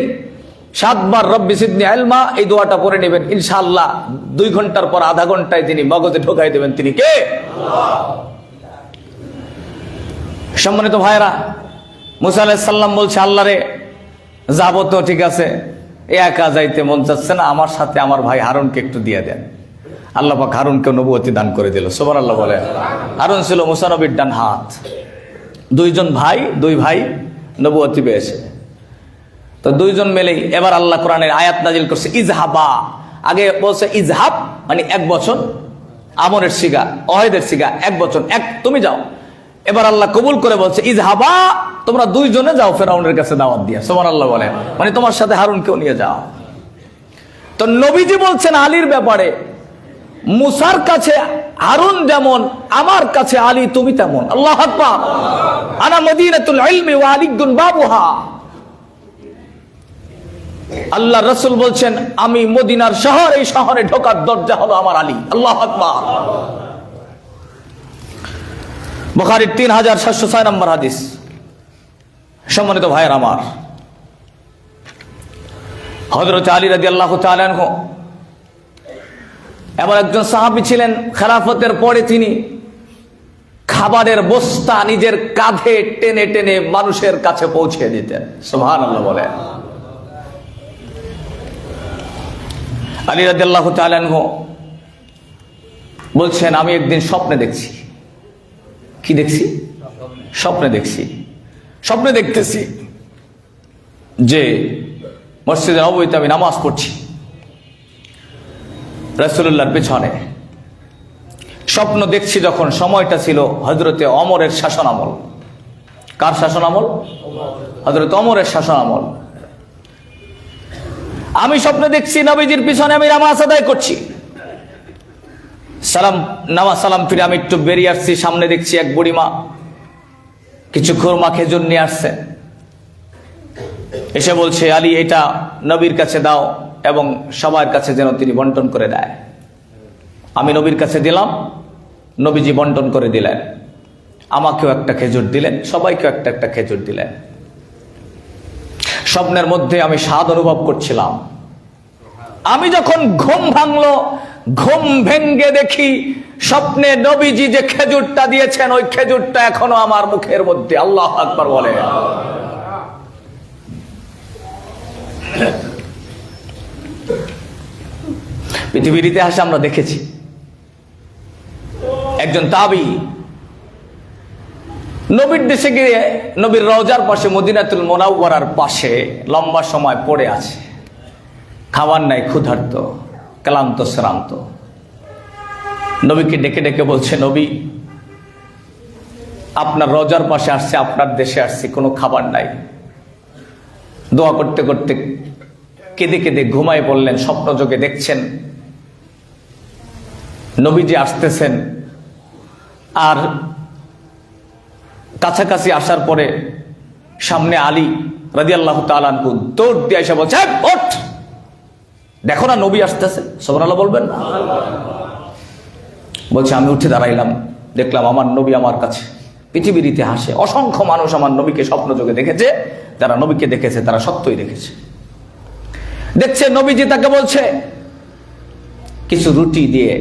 7 বার রব্বি জিদনি ইলমা এই দোয়াটা পড়ে নেবেন, ইনশাআল্লাহ 2 ঘন্টার পর আধা ঘন্টায় তিনি মগজে ঢোকাই দেবেন। তিনি কে? আল্লাহ। সম্মানিত ভাইরা, মুসা আলাইহিস সালাম বলছে, আল্লাহ রে, যাব তো ঠিক আছে, একা যাইতে মন চাচ্ছে না, আমার সাথে আমার ভাই হারুনকে একটু দিয়ে দেন। আল্লাহ পাক হারুনকে নবুয়তি দান করে দিল। সুবহানাল্লাহ বলে। হারুন ছিল মুসা নবীর ডান হাত। 2 ভাই নবুয়তি পেয়েছে। তো 2 জন মিলেই এবার আল্লাহ কোরআনের আয়াত নাজিল করছে, ইজহাবা। আগে বলছে ইজহাব মানে 1 বছর, আমরের সিগা, অহেদের সিগা, 1 বছর, তুমি যাও। এবার আল্লাহ কবুল করে বলছে, ইজহাবা, তোমরা 2 জনে যাও ফেরাউনের কাছে দাওয়াত দিয়া। সুবহানাল্লাহ বলে, মানে তোমার সাথে হারুনকেও নিয়ে যাও। তো নবীজি বলছেন আলীর ব্যাপারে, মুসার কাছে হারুন যেমন, আমার কাছে আলী তুমি তেমন। আল্লাহু আকবার। আনা মদিনাতুল ইলমি ওয়া আলিয়ুন বাবুহা। আল্লাহ রাসূল বলছেন, আমি মদিনার শহর, এই শহরে ঢোকার দরজা হলো আমার আলী। আল্লাহু আকবার। বুখারীর 3706 নম্বর হাদিস। সম্মানিত ভাইয়ের আমার, হযরত আলী রাদিয়াল্লাহু তাআলা আনহু এমন একজন সাহাবী ছিলেন, খেলাফতের পরে তিনি খাবারের বস্তা নিজের কাঁধে টেনে টেনে মানুষের কাছে পৌঁছে দিতেন। সুবহানাল্লাহ বলেন। আলী রাদিয়াল্লাহু তাআলা আনহু বলছেন, আমি একদিন স্বপ্নে দেখছি। কি দেখছি? স্বপ্নে দেখছি। স্বপ্নে দেখতেছি যে মসজিদে নববীতে আমি নামাজ পড়ছি রাসূলুল্লাহর পেছনে। স্বপ্ন দেখছি যখন, সময়টা ছিল হযরতে ওমরের শাসন আমল। কার শাসন আমল? হযরত ওমরের শাসন আমল। আমি স্বপ্নে দেখছি নবীজির পিছনে আমি নামাজ আদায় করছি। সালাম ফিরে আমি একটু বেরিয়ে আসছি, সামনে দেখছি এক বুড়িমা কিছু খুরমা খেজুর নিয়ে আসছে। এসে বলছে, আলী এটা নবীর কাছে দাও এবং সবার কাছে যেন তিনি বন্টন করে দেয়। আমি নবীর কাছে দিলাম, নবীজি বন্টন করে দিলেন। আমাকেও একটা খেজুর দিলেন, সবাইকেও একটা একটা খেজুর দিলেন। স্বপ্নের মধ্যে আমি স্বাদ অনুভব করছিলাম। আমি যখন ঘুম ভাঙলো, ঘুম ভেঙ্গে দেখি স্বপ্নে নবীজি যে খেজুরটা দিয়েছেন ওই খেজুরটা এখনো আমার মুখের মধ্যে। আল্লাহু আকবার বলে। পৃথিবীর ইতিহাসে আমরা দেখেছি একজন তাবী নবীর দেশে গিয়ে নবীর রওজার পাশে মদিনাতুল মুনাওয়ারার পাশে লম্বা সময় পড়ে আছে, খাবার নাই, ক্ষুধার্ত, ক্লান্ত শ্রান্ত। নবীকে ডেকে ডেকে বলছে, নবী আপনার রওজার পাশে আসছে, আপনার দেশে আসছি, কোনো খাবার নাই। দোয়া করতে করতে কেঁদে কেঁদে ঘুমায় পড়লেন। স্বপ্ন যোগে দেখছেন নবীজি আসতেছেন, আর কাছাকাছি আসার পরে সামনে আলী রাদিয়াল্লাহু তাআলা আনহু দৌড় দিয়ে এসে বলছে, ওঠ, দেখো না নবী আসতেছে। সুবহানাল্লাহ বলবেন না? বলছে, আমি উঠে দাঁড়াইলাম, দেখলাম আমার নবী আমার কাছে। পৃথিবীর ইতিহাসে অসংখ্য মানুষ আমার নবীকে স্বপ্ন যোগে দেখেছে। যারা নবীকে দেখেছে তারা সত্যই দেখেছে। দেখছে নবীজি তাকে বলছে, কিছু রুটি দিয়ে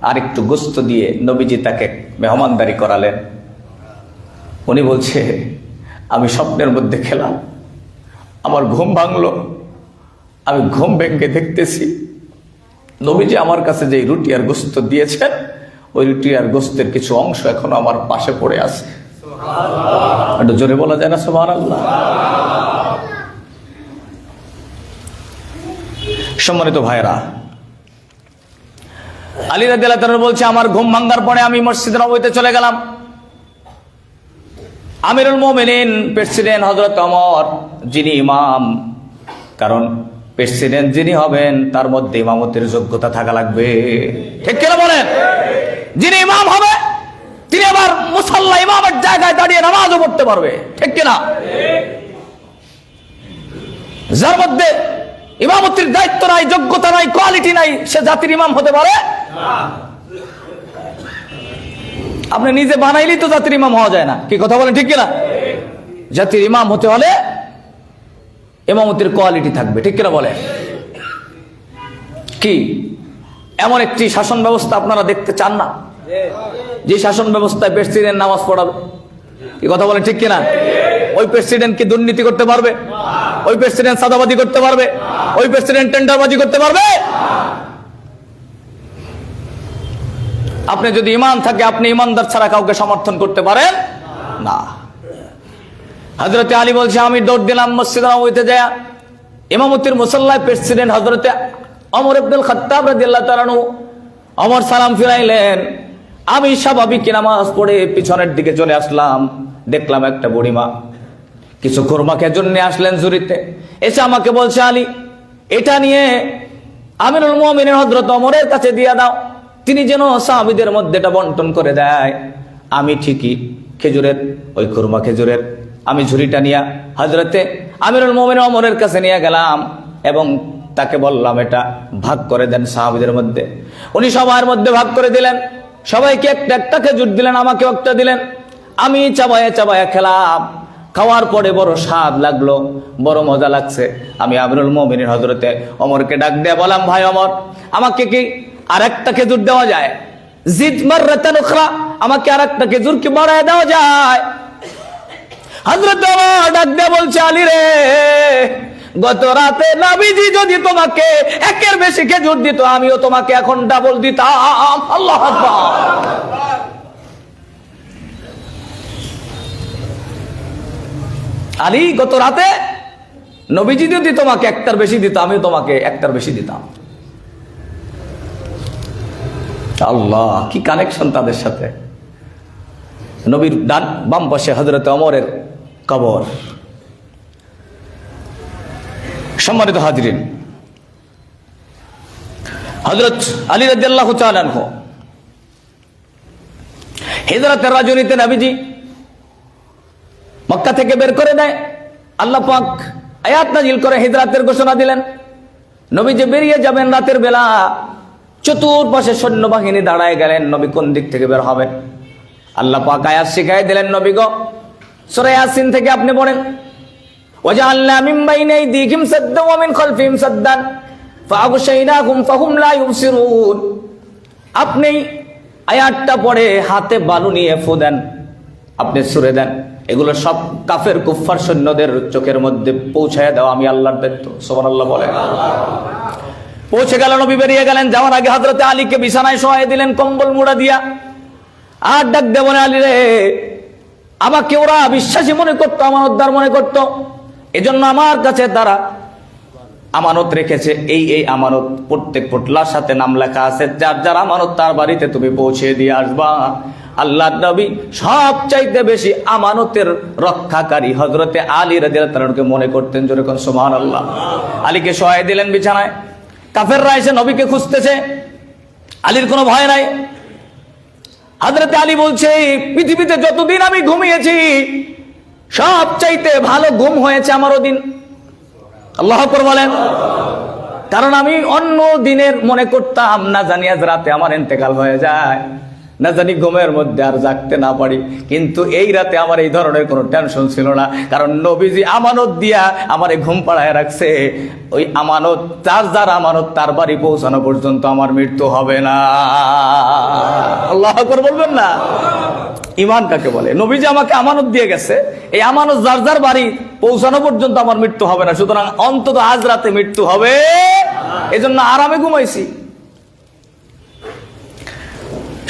আর একটু গোস্ত দিয়ে নবীজি তাকে মেহমানদারি করালেন। উনি বলছে, আমি স্বপ্নের মধ্যে খেলাম, আমার ঘুম ভাঙলো, আমি ঘুম ভেঙে দেখতেছি নবীজি আমার কাছে যে রুটি আর গোস্ত দিয়েছেন ওই রুটি আর গোস্তের কিছু অংশ এখনো আমার পাশে পড়ে আছে। একটু জোরে বলা যায় না সুবহানাল্লাহ? সম্মানিত ভাইরা, আলী রাদিয়াল্লাহু তাআলা বলছে, আমার ঘুম ভাঙার পরে আমি মসজিদে নববীতে চলে গেলাম। আমিরুল মুমিনিন প্রেসিডেন্ট হযরত ওমর, যিনি ইমাম, কারণ প্রেসিডেন্ট যিনি হবেন তার মধ্যে ইমামতের যোগ্যতা থাকা লাগবে। ঠিক কিনা বলেন? যিনি ইমাম হবে তিনি আবার মুসাল্লা ইমামের জায়গায় দাঁড়িয়ে নামাজও পড়তে পারবে। ঠিক কিনা? যার মধ্যে ইমামতির দায়িত্ব নাই, যোগ্যতা নাই, কোয়ালিটি নাই, সে জাতির ইমাম হতে পারে না। আপনি নিজে বানাইলেই তো জাতির ইমাম হওয়া যায় না। কি কথা বলেন? ঠিক কিনা? জাতির ইমাম হতে হলে ইমামতির কোয়ালিটি থাকবে। ঠিক কিনা বলে? কি এমন একটি শাসন ব্যবস্থা আপনারা দেখতে চান না যে শাসন ব্যবস্থায় প্রেসিডেন্ট নামাজ পড়াবে? কি কথা বলেন? ঠিক কিনা? ওই প্রেসিডেন্ট কি দুর্নীতি করতে পারবে? ওই প্রেসিডেন্ট সাদাবাজি করতে পারবে? ওই প্রেসিডেন্ট টেন্ডারবাজি করতে পারবে? আপনি যদি ঈমান থাকে আপনি ঈমানদার ছাড়া কাউকে সমর্থন করতে পারেন না। হযরতে আলী বলছে, আমি দৌড় দিলাম মসজিদে নববীতে যায় ইমামতির মুসাল্লায় প্রেসিডেন্ট হযরতে ওমর ইবনুল খাত্তাব রাদিয়াল্লাহু তাআলা আনহু। ওমর সালাম ফিরাইলেন। আমি স্বাভাবিক নামাজ পড়ে পিছনের দিকে চলে আসলাম, দেখলাম একটা বুড়িমা কিছু খুরমা খেজুর নিয়ে আসলেন ঝুড়িতে। এসে আমাকে বলছে, আলী এটা নিয়ে আমিরুল মুমিনিন হযরত ওমরের কাছে দিয়ে দাও, তিনি যেন সাহাবীদের মধ্যে এটা বন্টন করে দেয়। আমি ঠিকই খেজুরের ওই খুরমা খেজুরের আমি ঝুড়িটা নিয়ে হযরতে আমিরুল মুমিনিন ওমরের কাছে নিয়ে গেলাম এবং তাকে বললাম এটা ভাগ করে দেন সাহাবীদের মধ্যে। উনি সবার মধ্যে ভাগ করে দিলেন, সবাইকে একটা একটা খেজুর দিলেন, আমাকে একটা দিলেন। আমি চাবায়া চাবায়া খেলাম, খাওয়ার পরে বড় স্বাদ লাগলো, বড় মজা লাগছে। আমি আমিরুল মুমিনিন হযরতে ওমরকে ডাক দিয়ে বললাম, ভাই ওমর, আমাকে কি আর একটা খেজুর দেওয়া যায়? জিদ মাররাতান উখরা, আমাকে আর একটা খেজুর কি বাড়ায় দেওয়া যায়? হযরত ওমর ডাক দিয়ে বলছে, আলী রে, গত রাতে নবীজি যদি তোমাকে একের বেশি খেজুর দিত, আমিও তোমাকে এখন ডাবল দিতাম। আল্লাহু আকবার। আলী, গত রাতে নবীজি যদি তোমাকে একটার বেশি দিত, আমিও তোমাকে একটার বেশি দিতাম। আল্লাহ, কি কানেকশন তাদের সাথে। নবীর ডান বাম পাশে হযরত ওমরের কবর। সম্মানিত হাজরিন, হযরত আলী রাদিয়াল্লাহু তাআলা আনহু হিজরতের রজনীতে নবীজি মক্কা থেকে বের করে দেয়। আল্লাহ পাক আয়াত নাজিল করে হিজরতের ঘোষণা দিলেন। নবী যে বেরিয়ে যাবেন রাতের বেলা, চতুর্পাশে সৈন্যবাহিনী দাঁড়ায় গেলেন, নবী কোন দিক থেকে বের হবেন। আল্লাহ পাক আয়াত শিখাই দিলেন, নবী গো, সূরা ইয়াসিন থেকে আপনি পড়েন, ওয়াজআলনা মিন বাইনি আইদিহিম সাদ্দান ওয়া মিন খালফিহিম সাদ্দান ফাআগশাইনাহুম ফাহুম লা ইউবসিরুন। আপনি আয়াতটা পড়ে হাতে বালু নিয়ে ফু দেন, আপনি ছুঁড়ে দেন, এগুলো সব কাফের কুফফার সৈন্যদের চোখের মধ্যে পৌঁছায় দাও, আমি আল্লাহর দায়িত্ব। সুবহানাল্লাহ বলেন। পৌঁছে গেল, নবী বেরিয়ে গেলেন। যাওয়ার আগে হযরতে আলীকে বিছানায় শোয়াই দিলেন কম্বল মুড়া দিয়া। আর ডাক দেব না, আলী রে, আমাকে ওরা বিশ্বাসী মনে করতো, আমানতদার মনে করতো, এজন্য আমার কাছে তারা আমানত রেখেছে। এই এই আমানত প্রত্যেক পোটলার সাথে নাম লেখা আছে, যার যার আমানত তার বাড়িতে তুমি পৌঁছে দিয়ে আসবা। আল্লাহর নবী সবচাইতে বেশি আমানতের রক্ষাকারী হযরতে আলী রাদিয়াল্লাহু তাআলাকে মনে করতেন। জোরে কোন সুবহানাল্লাহ। আলীকে শোয়াই দিলেন বিছানায়। কাফেররা এসে নবীকে খুঁজতেছে, আলীর কোনো ভয় নাই। হযরতে আলী বলছে, পৃথিবীতে যতদিন আমি ঘুমিয়েছি সবচাইতে ভালো ঘুম হয়েছে আমার ওদিন। আল্লাহু আকবার বলেন। কারণ আমি অন্য দিনের মনে করতাম না জানি আজ রাতে আমার ইন্তেকাল হয়ে যায়, না জানি ঘুমের মধ্যে আর জাগতে না পারি, কিন্তু এই রাতে আমার এই ধরনের কোনো টেনশন ছিল না, কারণ নবীজি আমানত দিয়া আমারে ঘুম পাড়ায় রাখছে। ওই আমানত, যার যার আমানত তার বাড়ি পৌঁছানো পর্যন্ত আমার মৃত্যু হবে না। আল্লাহু আকবার বলবেন না? ঈমান কাকে বলে? নবীজি আমাকে আমানত দিয়ে গেছে, এই আমানত যার যার বাড়ি পৌঁছানো পর্যন্ত আমার মৃত্যু হবে না, সুতরাং অন্তত আজ রাতে মৃত্যু হবে, এজন্য আরামে ঘুমাইছি।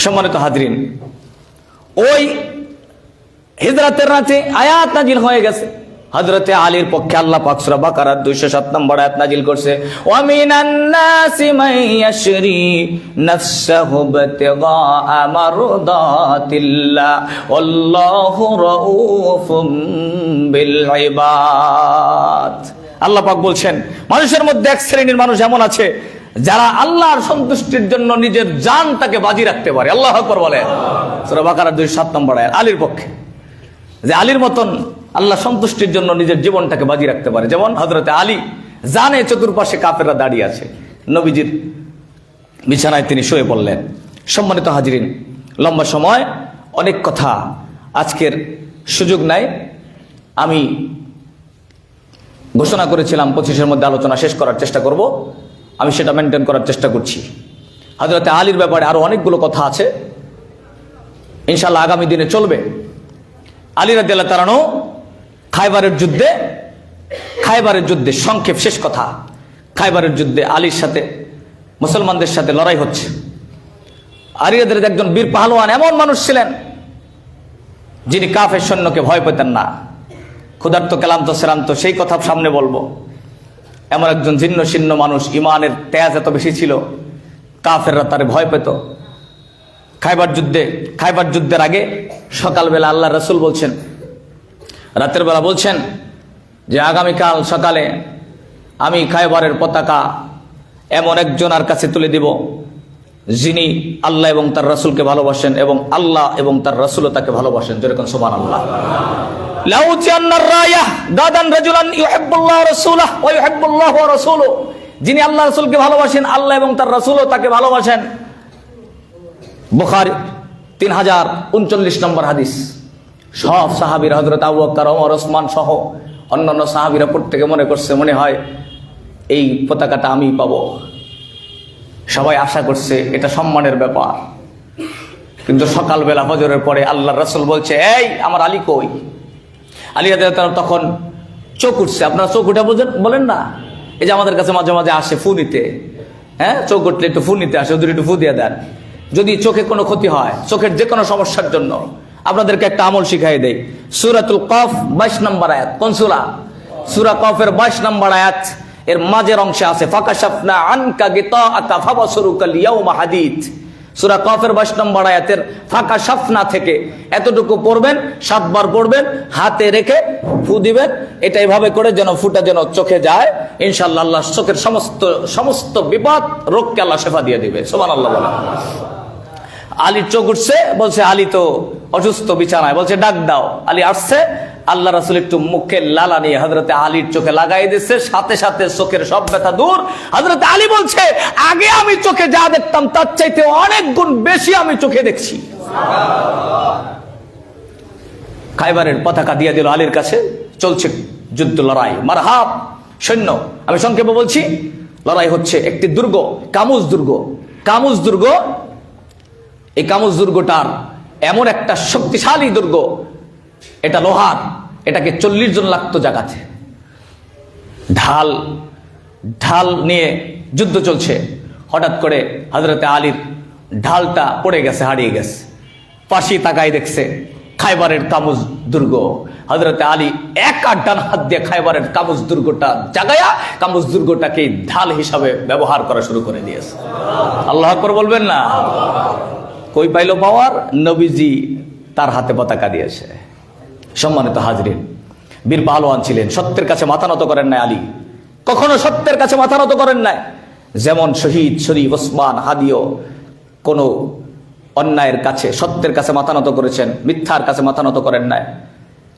সম্মানিত হাজরিন, ওই হিজরতের রাতে আয়াত নাজিল হয়ে গেছে। হযরতে আলীর পক্ষে আল্লাহ পাক সূরা বাকারার 207 নম্বর আয়াত নাজিল করছে, ওয়া মিনান নাসি মান ইয়াশরি নাফসাহু বিতিগা মারদাতিল্লাহ ওয়াল্লাহু রাউফুম বিল ইবাদ। আল্লাহ পাক বলছেন, মানুষের মধ্যে এক শ্রেণীর মানুষ এমন আছে যারা আল্লাহর সন্তুষ্টির জন্য নিজের জানটাকে বাজি রাখতে পারে। আল্লাহু আকবার বলে। সূরা বাকারার 207 নম্বর আয়াত আলীর পক্ষে, যে আলীর মতন আল্লাহ সন্তুষ্টির জন্য নিজের জীবনটাকে বাজি রাখতে পারে। যেমন হযরতে আলী জানে চতুর্পাশে কাফেররা দাঁড়িয়ে আছে, নবীজির বিছানায় তিনি শুয়ে পড়লেন। সম্মানিত হাজরিন, লম্বা সময় অনেক কথা আজকের সুযোগ নাই। আমি ঘোষণা করেছিলাম 25-এর মধ্যে আলোচনা শেষ করার চেষ্টা করব, আমি সেটা মেনটেন করার চেষ্টা করছি। হযরতে আলীর ব্যাপারে আরো অনেকগুলো কথা আছে, ইনশাআল্লাহ আগামী দিনে চলবে। আলী রাদিয়াল্লাহু তাআলা আনহু খায়বারের যুদ্ধে সংক্ষেপ শেষ কথা, খায়বারের যুদ্ধে আলীর সাথে মুসলমানদের সাথে লড়াই হচ্ছে। আলী রাদিয়াল্লাহু একজন বীর পাহলওয়ান, এমন মানুষ ছিলেন যিনি কাফের সৈন্যকে ভয় পেতেন না। ক্ষুধার্ত ক্লান্ত শ্রান্ত সেই কথা সামনে বলবো। এমন একজন জীর্ণ শীর্ণ মানুষ, ইমানের তেজ এত বেশি ছিল, কাফেররা তারে ভয় পেত। খায়বার যুদ্ধের আগে সকালবেলা আল্লাহ রাসূল বলছেন, রাতের বেলা বলছেন যে আগামীকাল সকালে আমি খায়বারের পতাকা এমন একজনের কাছে তুলে দিব যিনি আল্লাহ এবং তার রাসূলকে ভালোবাসেন এবং আল্লাহ এবং তার রাসূলও তাকে ভালোবাসেন। যেরকম সুবহানাল্লাহ। লাউতিয়ান্নার রায়াহ গাদান রাজুলান ইউহিব্বুল্লাহ ওয়া রাসূলুহু ওয়া ইউহিব্বুল্লাহু ওয়া রাসূলুহু, যিনি আল্লাহ রাসূলকে ভালোবাসেন, আল্লাহ এবং তার রাসূলও তাকে ভালোবাসেন। বুখারী 3039 নম্বর হাদিস। সব সাহাবীরা, হযরত আবু বকর, ওমর, ওসমান সহ অন্যান্য সাহাবীরা প্রত্যেকে মনে করছে, মনে হয় এই পতাকাটা আমি পাবো। সবাই আশা করছে এটা সম্মানের ব্যাপার। কিন্তু সকালবেলা ফজরের পরে আল্লাহর রাসূল বলছে, এই আমার আলী কই? আলী রাদিয়াল্লাহু তাআলা তখন চোখ উঠছে। আপনারা চোখ উঠা বলেন না, এই যে আমাদের কাছে মাঝে মাঝে আসে ফু নিতে, হ্যাঁ, চোখ উঠলে একটু ফু নিতে আসে, ওদের একটু ফু দিয়ে দেন। যদি চোখে কোনো ক্ষতি হয়, চোখের যে কোনো সমস্যার জন্য আপনাদেরকে একটা আমল শিখাই দেই। সূরাতুল কফ 22 নম্বর আয়াত। কোন সূরা? সূরা কফের 22 নম্বর আয়াত। এর মাঝের অংশে আছে ফাকাশাফনা আনকা গিতাআকা ফাবাসরুকা লিয়াউমা হাদীদ। সূরা কফের 22 নম্বর আয়াতের ফাকাশাফনা থেকে এতটুকু পড়বেন, 7 বার পড়বেন, হাতে রেখে ফু দিবেন। এটা এইভাবে করে যেন ফুটা যেন চোখে যায়, ইনশাআল্লাহ আল্লাহ চোখের সমস্ত বিপদ রোগকে আল্লাহ শেফা দিয়ে দিবে। সুবহানাল্লাহ বলেন। আলীর চোখ উঠছে, বলছে আলী তো অসুস্থ বিছানায়, বলছে ডাক দাও। আলী আসছে, আল্লাহ রাসূল একটু মুখে লালা নিয়ে হযরতে আলীর চোখে লাগাই দিচ্ছে, সাথে সাথে চোখের সব ব্যথা দূর। হযরতে আলী বলছে, আগে আমি চোখে যা দেখতাম তার চাইতে অনেক গুণ বেশি আমি চোখে দেখছি। খায়বারের পতাকা দিয়ে দিল আলীর কাছে। চলছে যুদ্ধ, লড়াই, মারহাব সৈন্য। আমি সংক্ষেপে বলছি, লড়াই হচ্ছে একটি দুর্গ, কামুজ দুর্গ। কামুজ দুর্গ, এই কামুজ দুর্গটার এমন একটা শক্তিশালী দুর্গ, এটা লোহার, এটাকে 40 জন লাগতো জাগাতে। ঢাল নিয়ে যুদ্ধ চলছে। হঠাৎ করে হযরতে আলীর ঢালটা পড়ে গেছে, হারিয়ে গেছে। পাশে তাকায় দেখছে খায়বারের কামুজ দুর্গ। হযরতে আলী এক ডান হাত দিয়ে খায়বারের কামুজ দুর্গটা জাগায়া কামুজ দুর্গটাকে ঢাল হিসাবে ব্যবহার করা শুরু করে দিয়েছে। আল্লাহু আকবার বলবেন না? কই পাইল পাওয়ার? নবীজি তার হাতে পতাকা দিয়েছে। সম্মানিত হাজরিন, বীর পাহলোয়ান ছিলেন, সত্যের কাছে মাথা নত করেন নাই আলী, কখনো সত্যের কাছে মাথা নত করেন নাই। যেমন শহীদ শরীফ ওসমান হাদিও কোনো অন্যায়ের কাছে, সত্যের কাছে মাথা নত করেছেন, মিথ্যার কাছে মাথা নত করেন নাই।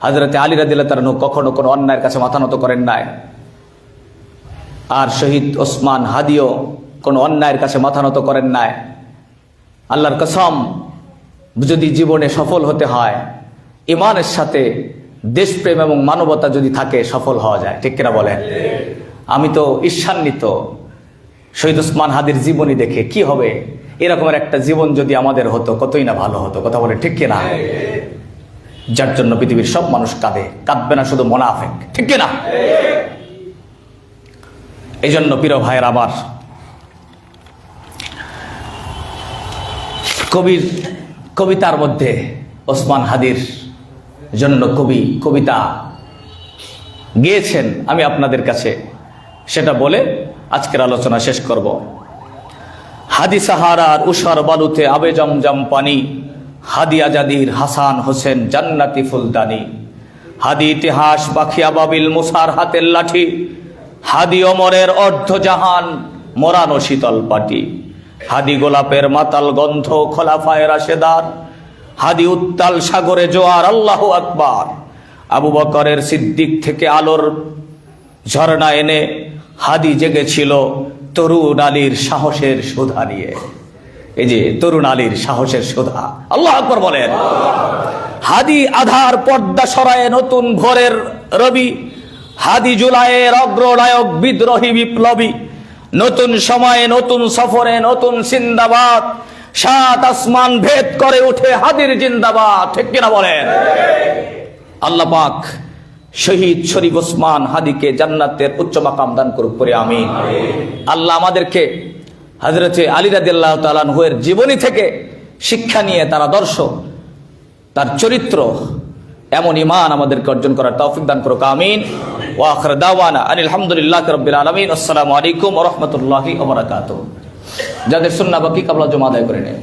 হযরতে আলী রাদিয়াল্লাহু তাআলা কখনো কোনো অন্যায়ের কাছে মাথা নত করেন নাই। আর শহীদ ওসমান হাদিও কোনো অন্যায়ের কাছে মাথা নত করেন নাই। আল্লাহর কসম, যদি জীবনে সফল হতে হয়, ইমানের সাথে দেশপ্রেম এবং মানবতা যদি থাকে, সফল হওয়া যায়। ঠিক কিনা বলেন? আমি তো ঈর্ষান্বিত শহীদ ওসমান হাদির জীবনী দেখে। কি হবে এরকমের একটা জীবন যদি আমাদের হতো, কতই না ভালো হতো। কথা বলে ঠিক কিনা? যার জন্য পৃথিবীর সব মানুষ কাঁদে, কাঁদবে না শুধু মুনাফিক। ঠিক কিনা? এই জন্য প্রিয় ভাইয়ের আমার, কবিতার মধ্যে ওসমান হাদির জন্য কবিতা গেয়েছেন। আমি আপনাদের কাছে সেটা বলে আজকের আলোচনা শেষ করব। হাদি সাহারার উষার বালুতে আবে জমজম পানি, হাদি আজাদির হাসান হোসেন জান্নাতি ফুলদানি, হাদি ইতিহাস বাখিয়া বাবিল মুসার হাতের লাঠি, হাদি ওমরের অর্ধজাহান মোরানো শীতল পাটি, হাদি গোলাপের মাতাল গন্ধ খোলাফায়ে রাশেদার, হাদি উত্তাল সাগরে জোয়ার আল্লাহু আকবার, আবু বকরের সিদ্দিক থেকে আলোর ঝর্ণা এনে হাদি জেগেছিল তরুণ আলীর সাহসের সুধা নিয়ে। এই যে তরুণ আলীর সাহসের সুধা, আল্লাহু আকবার বলেন। হাদি আধার পর্দা সরায়ে নতুন ভোরের রবি, হাদি জুলাইয়ের অগ্রনায়ক বিদ্রোহী বিপ্লবী, নতুন সময়ে নতুন সফরে নতুন জিন্দাবাদ, 7 আসমান ভেদ করে উঠে হাদির জিন্দাবাদ। ঠিক কিনা বলেন? আল্লাহ পাক শহীদ শরীফ ওসমান হাদিকে জান্নাতের উচ্চ মাকাম দান করুক পরে আমিন। আল্লাহ আমাদেরকে হযরতে আলী রাদিয়াল্লাহু তাআলা আনহুর জীবনী থেকে শিক্ষা নিয়ে, তার আদর্শ, তার চরিত্র, এমন ঈমান আমাদেরকে অর্জন করার তৌফিক দান করুক আমিন। ওয়া আখির দাওয়ানা আনিল হামদুলিল্লাহি রাব্বিল আলামিন। আসসালামু আলাইকুম ওয়া রাহমাতুল্লাহি ওয়া বারাকাতুহু। যাদের সুন্নাহ বাকি কাবলা জমা আদায় করে নেন।